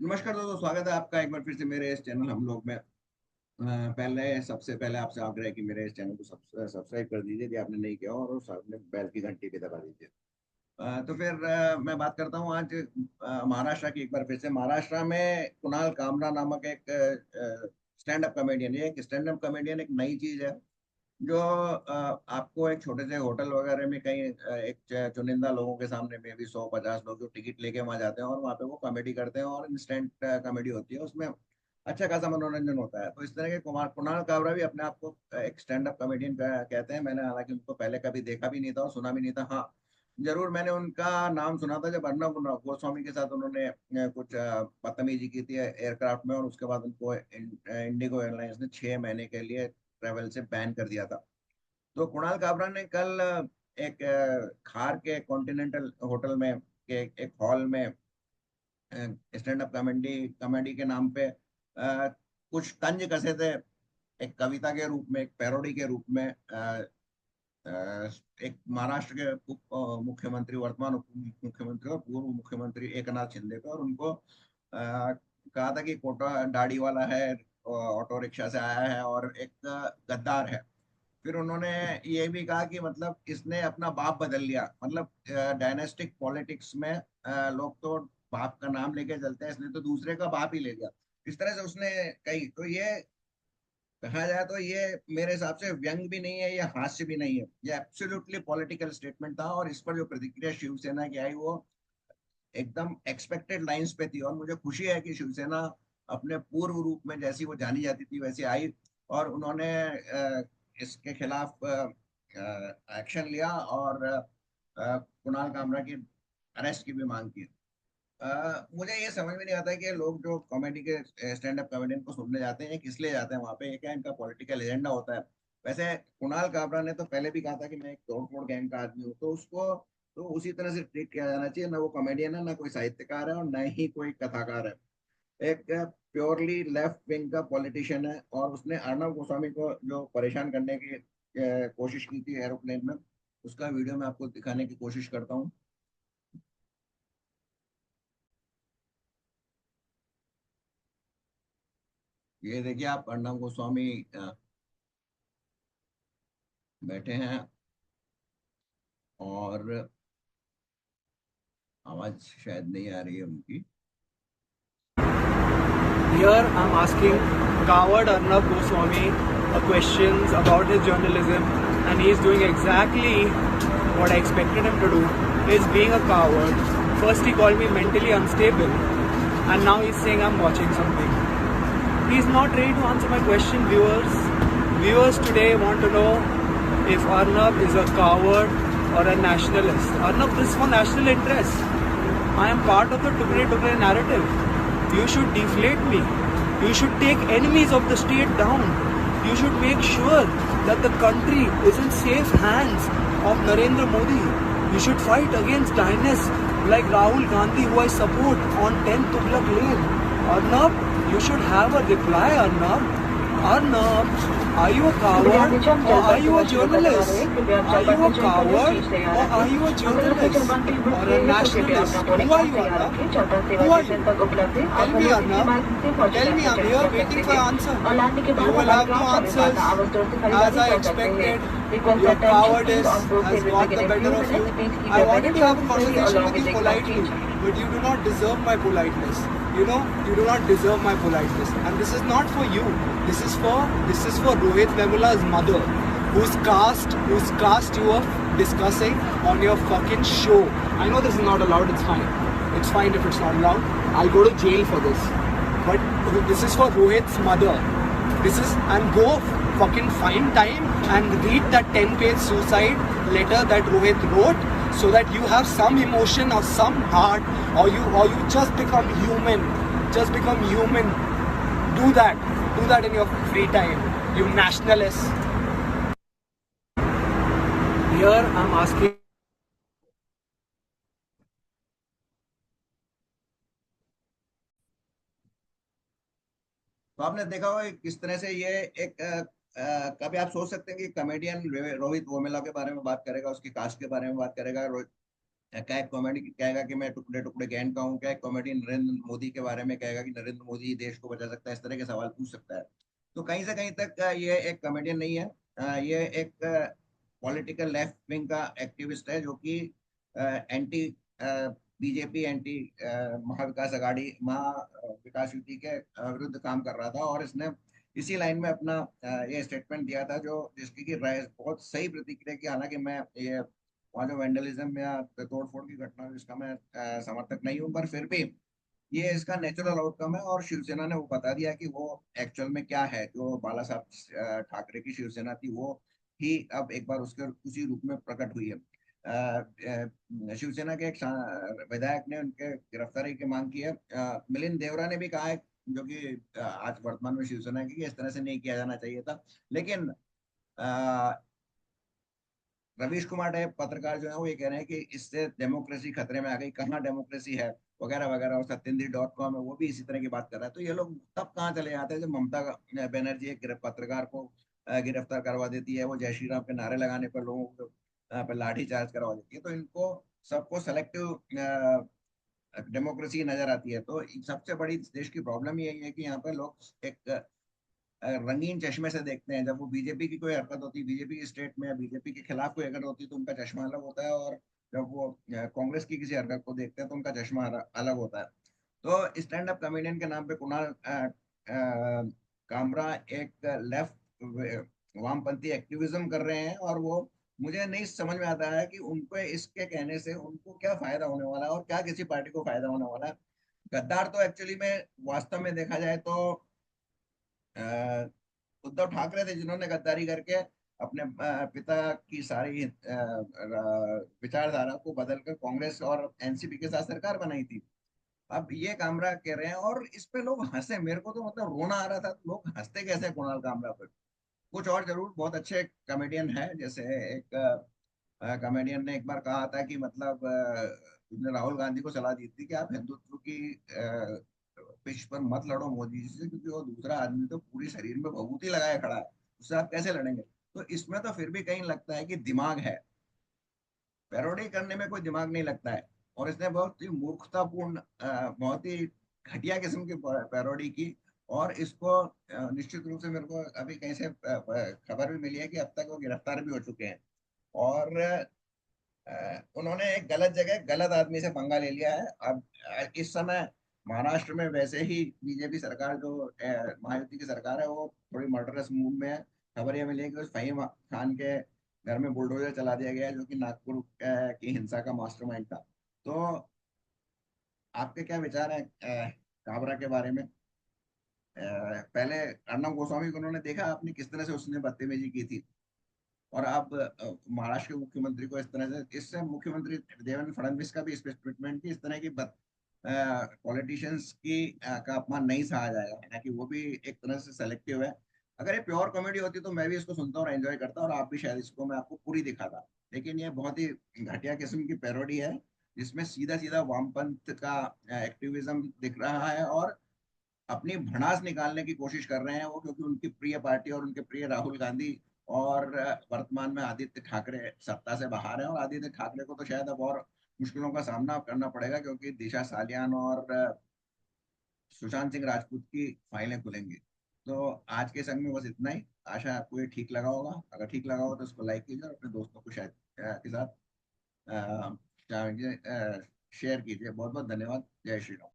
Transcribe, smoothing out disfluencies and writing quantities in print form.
नमस्कार दोस्तों, स्वागत है आपका एक बार फिर से मेरे इस चैनल हम लोग में। पहले सबसे पहले आपसे आग्रह है कि मेरे इस चैनल को सब्सक्राइब कर दीजिए यदि आपने नहीं किया और साथ में बेल की घंटी भी दबा दीजिए। तो फिर मैं बात करता हूँ आज महाराष्ट्र की। एक बार फिर से महाराष्ट्र में कुणाल कामरा नामक एक स्टैंड अप कॉमेडियन, ये एक स्टैंड अप कॉमेडियन एक नई चीज है जो आपको एक छोटे से होटल वगैरह में कहीं चुनिंदा लोगों के सामने में भी 100-50 लोग जो टिकट लेके वहां जाते हैं और वहां पे वो कॉमेडी करते हैं और इंस्टेंट कॉमेडी होती है, उसमें अच्छा खासा मनोरंजन होता है। तो इस तरह के कुमार कुणाल काबरा भी अपने आप को एक स्टैंड अप कॉमेडियन कहते हैं। मैंने हालांकि उनको पहले कभी देखा भी नहीं था और सुना भी नहीं था। हाँ, जरूर मैंने उनका नाम सुना था जब अर्नब गोस्वामी के साथ उन्होंने कुछ बदतमीजी की थी एयरक्राफ्ट में, और उसके बाद उनको इंडिगो एयरलाइंस ने 6 महीने के लिए ट्रेवल से बैन कर दिया था। तो कुणाल काबरा ने कल एक खार के कॉन्टिनेंटल होटल में के एक हॉल में स्टैंड अप कॉमेडी कॉमेडी के नाम पे कुछ तंज कसे थे। एक कविता के रूप में, एक पैरोडी के रूप में एक महाराष्ट्र के मुख्यमंत्री, वर्तमान उप मुख्यमंत्री और पूर्व मुख्यमंत्री एकनाथ शिंदे को, और उनको कहा था कि कोटा दाढ़ी वाला है, ऑटो रिक्शा से आया है और एक गद्दार है। फिर उन्होंने ये भी कहा कि मतलब इसने अपना बाप बदल लिया। मतलब डायनेस्टिक पॉलिटिक्स में लोग तो बाप का नाम लेके चलते हैं, इसने तो दूसरे का बाप ही ले लिया। इस तरह से उसने कही। तो ये कहा जाए तो ये मेरे हिसाब से व्यंग भी नहीं है, ये हास्य भी नहीं है, ये एब्सोल्युटली पॉलिटिकल स्टेटमेंट था। और इस पर जो प्रतिक्रिया शिवसेना की आई वो एकदम एक्सपेक्टेड लाइंस पे थी। और मुझे खुशी है कि शिवसेना अपने पूर्व रूप में जैसी वो जानी जाती थी वैसी आई, और उन्होंने इसके खिलाफ एक्शन लिया और कुणाल कामरा की अरेस्ट की भी मांग की। मुझे ये समझ में नहीं आता है कि लोग जो कॉमेडी के स्टैंड अप कॉमेडियन को सुनने जाते हैं ये किस लिए जाते हैं वहां पे, ये क्या इनका पॉलिटिकल एजेंडा होता है? वैसे कुणाल काबरा ने तो पहले भी कहा था कि मैं एक तोड़ फोड़ गैंग का आदमी हूँ, तो उसको तो उसी तरह से ट्रीट किया जाना चाहिए। ना वो कॉमेडियन है, ना कोई साहित्यकार है, और न ही कोई कथाकार है। एक प्योरली लेफ्ट विंग का पॉलिटिशियन है। और उसने अर्नब गोस्वामी को जो परेशान करने की कोशिश की थी एरोप्लेन में, उसका वीडियो मैं आपको दिखाने की कोशिश करता हूँ। ये देखिए, आप अर्नब गोस्वामी बैठे हैं और आवाज शायद नहीं आ रही है उनकी। Here I'm asking coward Arnab Goswami questions about his journalism, and he's doing exactly what I expected him to do. He's being a coward. First he called me mentally unstable, and now he's saying I'm watching something. He's not ready to answer my question, viewers. Viewers today want to know if Arnab is a coward or a nationalist. Arnab, this is for national interest. I am part of the Tukre narrative. You should deflate me. You should take enemies of the state down. You should make sure that the country is in safe hands of Narendra Modi. You should fight against dynasts like Rahul Gandhi, who I support, on 10th Tughlaq Lane. Arnab, you should have a reply, Arnab. Arnab, are you a coward or are you a journalist? Are you a coward or are you a journalist or a nationalist? Who are you, Arnab? Who are you? Tell me, Arnab. Tell me, I'm here waiting for answer. You will have no answers. As I expected, your cowardice has got the better of you. I wanted to have a conversation with you politely, but you do not deserve my politeness. You know, you do not deserve my politeness. And this is not for you. This is for Rohit Vemula's mother, who's cast you up discussing on your fucking show. I know this is not allowed, it's fine. It's fine if it's not allowed. I'll go to jail for this. But this is for Rohit's mother. And go fucking find time and read that 10-page suicide letter that Rohit wrote, so that you have some emotion or some heart, or you just become human. Just become human. Do that in your free time, you nationalists. Here I'm asking. तो आपने देखा होगा कि किस तरह से ये एक कभी आप सोच सकते हैं कि कॉमेडियन रोहित वोमेला के बारे में बात करेगा, उसकी कास्ट के बारे में बात करेगा, क्या एक कॉमेडी कहेगा कि मैं टुकड़े टुकड़े गैंग का हूँ, क्या एक कॉमेडी नरेंद्र मोदी के बारे में कहेगा कि नरेंद्र मोदी देश को बचा सकता है, इस तरह के सवाल पूछ सकता है। तो कहीं से कहीं तक ये एक कॉमेडियन नहीं है, ये एक पॉलिटिकल लेफ्ट विंग का एक्टिविस्ट है, जो कि anti BJP, anti Mahavikas Aghadi, विकास युति के विरुद्ध काम कर रहा था। और इसने इसी लाइन में अपना ये स्टेटमेंट दिया था, जो जिसकी की बहुत सही प्रतिक्रिया की। हालांकि मैं ये वहाँ जो वेंडलिज्म या तोड़ फोड़ की घटना, जिसका मैं समर्थक नहीं हूँ, पर फिर भी ये इसका नेचुरल आउटकम है। और शिवसेना ने वो बता दिया कि वो एक्चुअल में क्या है। जो बाला साहब ठाकरे की शिवसेना थी, वो ही अब एक बार उसके उसी रूप में प्रकट हुई है। शिवसेना के एक विधायक ने उनके गिरफ्तारी की मांग की है। मिलिंद देवरा ने भी कहा है, जो कि आज वर्तमान में शिवसेना की, कि इस तरह से नहीं किया जाना चाहिए था। लेकिन रवीश कुमार टाइप पत्रकार जो है वो ये कह रहे हैं कि इससे डेमोक्रेसी खतरे में आ गई, कहाँ डेमोक्रेसी है, वगैरह वगैरह। और सत्येंद्र.com है, वो भी इसी तरह की बात कर रहा है। तो ये लोग तब कहाँ चले जाते हैं जब ममता बनर्जी एक पत्रकार को गिरफ्तार करवा देती है, वो जय श्री राम के नारे लगाने पर लोगों को पर लाठी चार्ज करवा देती है। तो इनको सबको सेलेक्टिव डेमोक्रेसी नजर आती है। तो सबसे बड़ी देश की प्रॉब्लम यही है कि यहाँ पे लोग एक रंगीन चश्मे से देखते हैं। जब वो बीजेपी की कोई हरकत होती है, बीजेपी की स्टेट में या बीजेपी के खिलाफ कोई हरकत होती है, तो उनका चश्मा अलग होता है। और जब वो कांग्रेस की किसी हरकत को देखते हैं, तो उनका चश्मा अलग होता है। तो स्टैंड अप कॉमेडियन के नाम पे कुणाल कामरा एक लेफ्ट वामपंथी एक्टिविज्म कर रहे हैं। और वो मुझे नहीं समझ में आता है कि उनको इसके कहने से उनको क्या फायदा होने वाला है, और क्या किसी पार्टी को फायदा होने वाला है। गद्दार तो एक्चुअली में वास्तव में देखा जाए तो उद्धव ठाकरे थे, जिन्होंने गद्दारी करके अपने पिता की सारी विचारधारा को बदलकर कांग्रेस और एनसीपी के साथ सरकार बनाई थी। अब ये कामरा कह रहे हैं, और इस पे लोग हंसे। मेरे को तो मतलब रोना आ रहा था, लोग हंसते कैसे कुणाल कामरा पर। कुछ और जरूर बहुत अच्छे कॉमेडियन है, जैसे एक कॉमेडियन ने एक बार कहा था कि मतलब उसने राहुल गांधी को सलाह दी थी कि आप हिंदुत्व की पिच पर मत लड़ो मोदी जी से, क्योंकि वो दूसरा आदमी तो पूरी शरीर में भभूति लगाए खड़ा है, उससे आप कैसे लड़ेंगे। तो इसमें तो फिर भी कहीं लगता है कि दिमाग है, पैरोडी करने में कोई दिमाग नहीं लगता है। और इसने बहुत ही मूर्खतापूर्ण बहुत ही घटिया किस्म की पैरोडी की। और इसको निश्चित रूप से मेरे को अभी कहीं से खबर भी मिली है कि अब तक वो गिरफ्तार भी हो चुके हैं। और उन्होंने एक गलत जगह गलत आदमी से पंगा ले लिया है। अब इस समय महाराष्ट्र में वैसे ही बीजेपी सरकार, जो महायुति की सरकार है, वो थोड़ी मर्डरस मूव में है। खबर ये मिली है कि उस फहीम खान के घर में बुलडोजर चला दिया गया है, जो कि नागपुर की हिंसा का मास्टरमाइंड था। तो आपके क्या विचार है काबरा के बारे में? पहले अर्णब गोस्वामी को उन्होंने देखा आपने किस तरह से उसने बदतमीजी की थी। और आप महाराष्ट्र के मुख्यमंत्री को इस तरह से, इससे मुख्यमंत्री देवेंद्र फडणवीस का भी इस स्टेटमेंट की, इस तरह की पॉलिटिशियंस की का अपमान नहीं सहा जाएगा। हालांकि वो भी एक तरह से सेलेक्टिव है। अगर ये प्योर कॉमेडी होती तो मैं भी इसको सुनता और एंजॉय करता, और आप भी शायद इसको मैं आपको पूरी दिखाता। लेकिन ये बहुत ही घटिया किस्म की पैरोडी है, जिसमें सीधा सीधा वामपंथ का एक्टिविज्म दिख रहा है। और अपनी भड़ास निकालने की कोशिश कर रहे हैं वो, क्योंकि उनकी प्रिय पार्टी और उनके प्रिय राहुल गांधी और वर्तमान में आदित्य ठाकरे सत्ता से बाहर है। और आदित्य ठाकरे को तो शायद अब और मुश्किलों का सामना करना पड़ेगा, क्योंकि दिशा सालियान और सुशांत सिंह राजपूत की फाइलें खुलेंगी। तो आज के संग में बस इतना ही। आशा है आपको ये ठीक लगा होगा। अगर ठीक लगा हो तो इसको लाइक कीजिए, और अपने दोस्तों को शायद के साथ शेयर कीजिए। बहुत बहुत धन्यवाद। जय श्री राम।